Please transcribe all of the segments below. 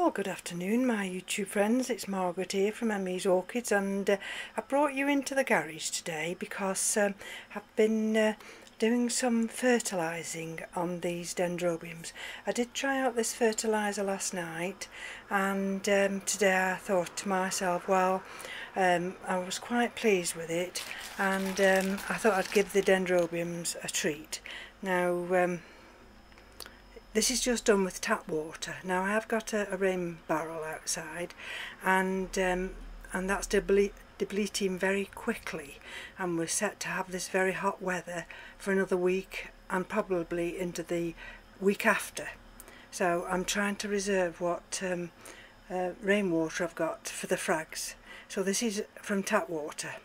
Well, good afternoon my YouTube friends, it's Margaret here from M.E.s Orchids, and I brought you into the garage today because I've been doing some fertilising on these Dendrobiums. I did try out this fertiliser last night, and today I thought to myself, well, I was quite pleased with it, and I thought I'd give the Dendrobiums a treat. Now this is just done with tap water. Now I have got a rain barrel outside, and that's depleting very quickly, and we're set to have this very hot weather for another week and probably into the week after. So I'm trying to reserve what rainwater I've got for the frags. So this is from tap water,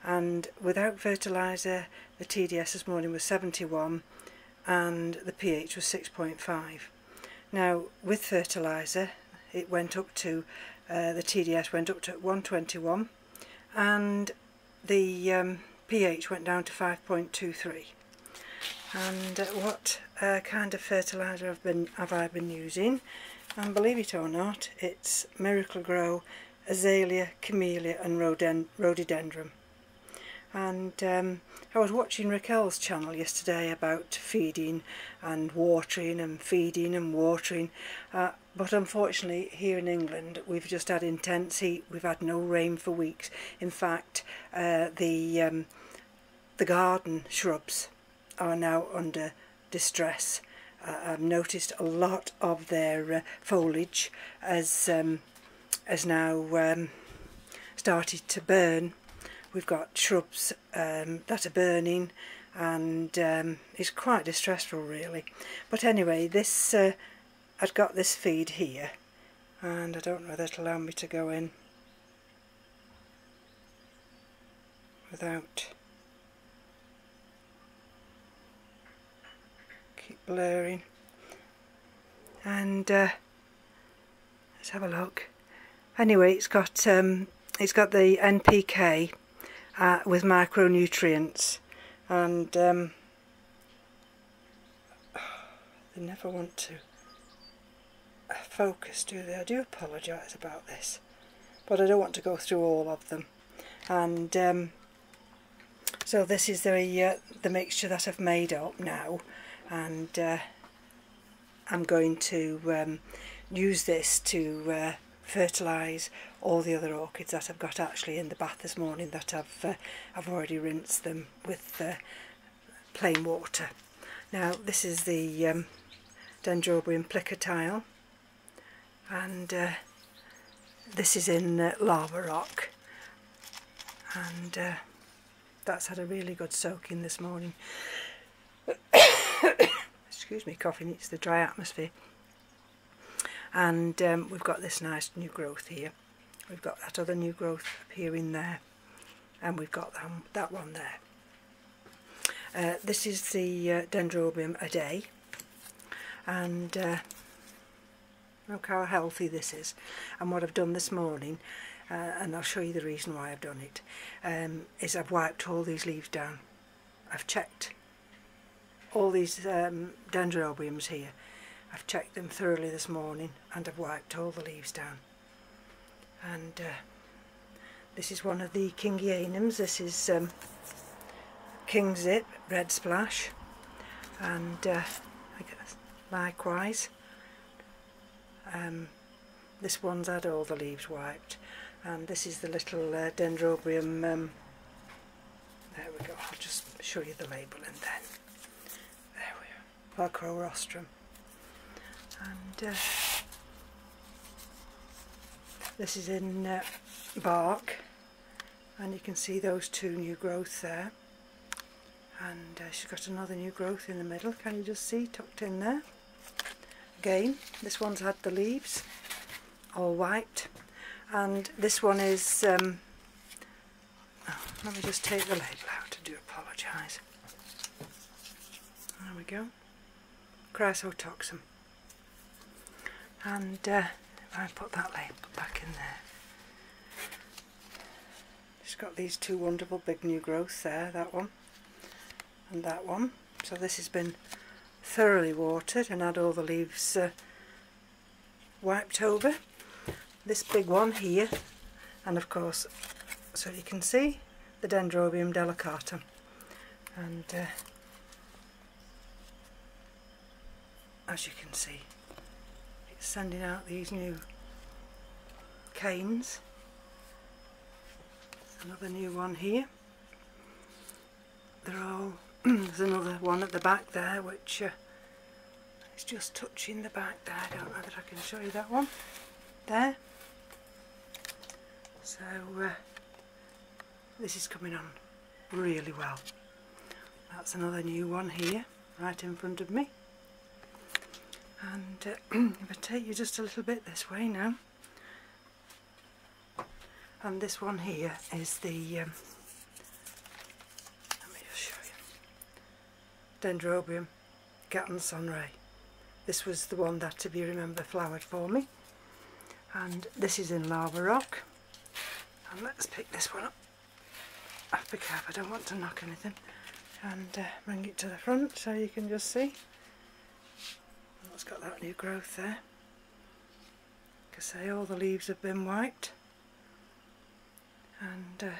and without fertiliser the TDS this morning was 71 and the pH was 6.5. Now with fertiliser it went up to, the TDS went up to 121 and the pH went down to 5.23. And what kind of fertiliser have I been using? And believe it or not, it's Miracle Grow, Azalea, Camellia and Rhododendron. And I was watching Raquel's channel yesterday about feeding and watering and feeding and watering, but unfortunately here in England we've just had intense heat. We've had no rain for weeks. In fact, the garden shrubs are now under distress. I've noticed a lot of their foliage has now started to burn. We've got shrubs that are burning, and it's quite distressful really. But anyway, this I've got this feed here, and I don't know whether it'll allow me to go in without keep blurring. And let's have a look. Anyway, it's got the NPK with micronutrients, and they never want to focus, do they? I do apologise about this, but I don't want to go through all of them. And so this is the mixture that I've made up now, and I'm going to use this to fertilise all the other orchids that I've got actually in the bath this morning, that I've already rinsed them with plain water. Now this is the Dendrobium plicatile, and this is in lava rock, and that's had a really good soaking this morning. Excuse me, coughing, it's the dry atmosphere. And we've got this nice new growth here. We've got that other new growth appearing there, and we've got that one there. This is the Dendrobium a day, and look how healthy this is. And what I've done this morning, and I'll show you the reason why I've done it, is I've wiped all these leaves down. I've checked all these Dendrobiums here. I've checked them thoroughly this morning, and I've wiped all the leaves down. And this is one of the Kingianums. This is King Zip, Red Splash, and I guess likewise this one's had all the leaves wiped. And this is the little Dendrobium, there we go, I'll just show you the label and then there we are, Velcro rostrum. And this is in bark, and you can see those two new growths there, and she's got another new growth in the middle, can you just see, tucked in there. Again, this one's had the leaves all wiped, and this one is let me just take the label out, I do apologise. There we go, Chrysotoxum. And if I put that label back in there, it's got these two wonderful big new growths there, that one and that one. So this has been thoroughly watered and had all the leaves wiped over. This big one here, and of course, so you can see, the Dendrobium delicatum. And as you can see, it's sending out these new canes. Another new one here. They're all, there's another one at the back there which is just touching the back there. I don't know that I can show you that one. There. So this is coming on really well. That's another new one here, right in front of me. And if I take you just a little bit this way now, and this one here is the, let me just show you, Dendrobium Gatton Sunray. This was the one that, if you remember, flowered for me. And this is in lava rock. And let's pick this one up. Be careful, I don't want to knock anything. And bring it to the front so you can just see. Well, it's got that new growth there. Like I say, all the leaves have been wiped. And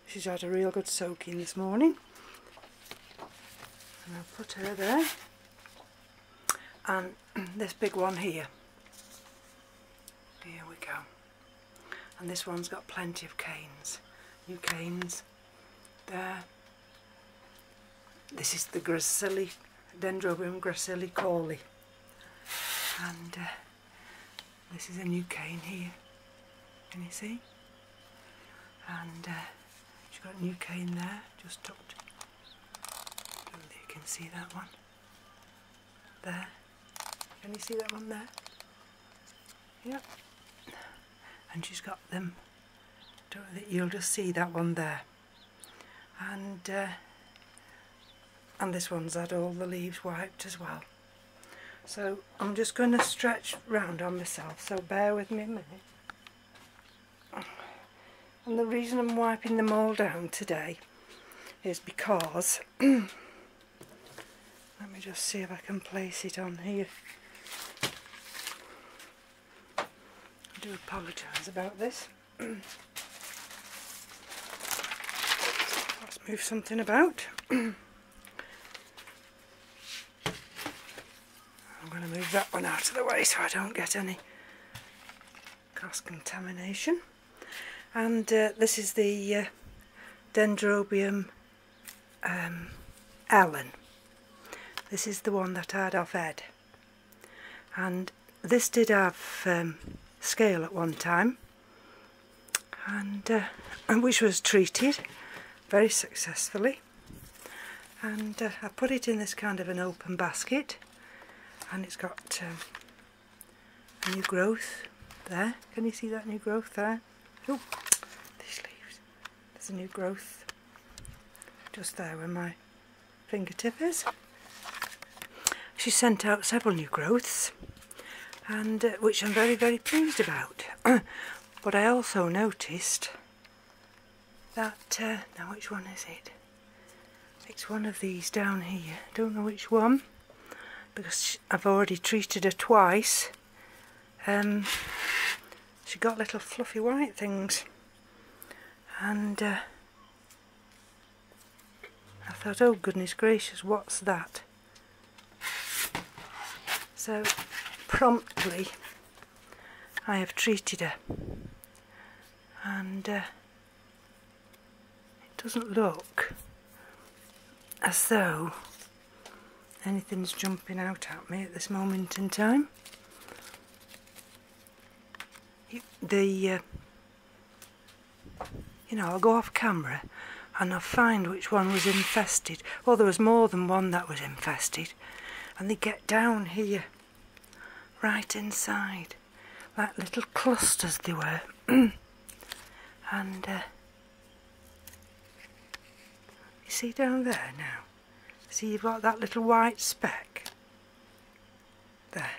she's had a real good soaking this morning. And I'll put her there. And this big one here. Here we go. And this one's got plenty of canes. New canes. There. This is the Dendrobium gracilicaulis. And this is a new cane here. Can you see? And she's got a new cane there, just tucked. I don't think you can see that one. There. Can you see that one there? Yep. And she's got them. Don't think you'll just see that one there. And this one's had all the leaves wiped as well. So I'm just going to stretch round on myself, so bear with me a minute. And the reason I'm wiping them all down today is because, let me just see if I can place it on here. I do apologise about this. Let's move something about. I'm going to move that one out of the way so I don't get any cross contamination. And this is the Dendrobium Allen. This is the one that I had off Ed. And this did have scale at one time, and which was treated very successfully. And I put it in this kind of an open basket, and it's got a new growth there. Can you see that new growth there? Oh, these leaves. There's a new growth just there where my fingertip is. She sent out several new growths, and which I'm very, very pleased about. But I also noticed that, now which one is it? It's one of these down here. Don't know which one, because I've already treated her twice. She got little fluffy white things, and I thought, oh goodness gracious, what's that? So promptly I have treated her, and it doesn't look as though anything's jumping out at me at this moment in time. You know, I'll go off camera and I'll find which one was infested. Well, there was more than one that was infested, and they get down here, right inside, like little clusters they were. And you see down there now? See, you've got that little white speck there.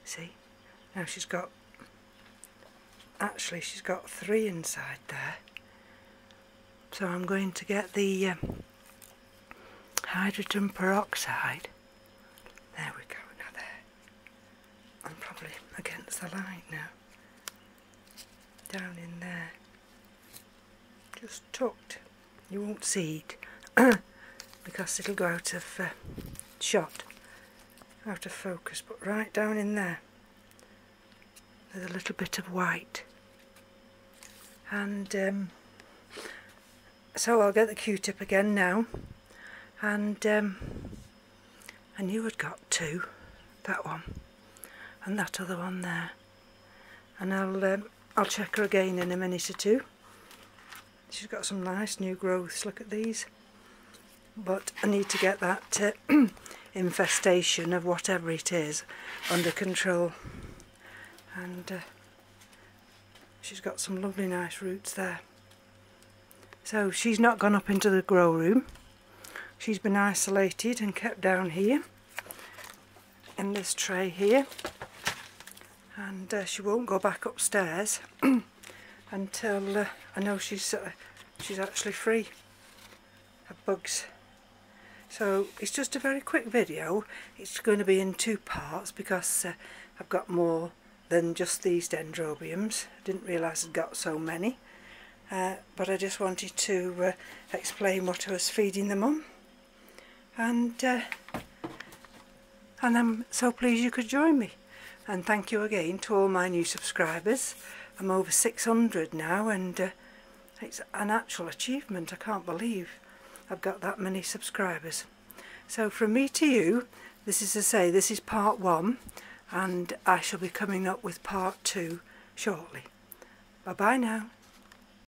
See? Now she's got, actually she's got 3 inside there. So I'm going to get the hydrogen peroxide. There we go the light now. Down in there. Just tucked. You won't see it because it'll go out of shot, out of focus, but right down in there there's a little bit of white. And so I'll get the Q-tip again now, and I knew I'd got two, that one and that other one there, and I'll check her again in a minute or two. She's got some nice new growths, look at these, but I need to get that infestation of whatever it is under control. And she's got some lovely nice roots there. So she's not gone up into the grow room, she's been isolated and kept down here in this tray here, and she won't go back upstairs until I know she's actually free of bugs. So it's just a very quick video. It's going to be in two parts because I've got more than just these Dendrobiums. I didn't realise I'd got so many, but I just wanted to explain what I was feeding them on, and I'm so pleased you could join me. And thank you again to all my new subscribers. I'm over 600 now, and it's an actual achievement. I can't believe I've got that many subscribers. So from me to you, this is to say, this is part 1, and I shall be coming up with part 2 shortly. Bye bye now.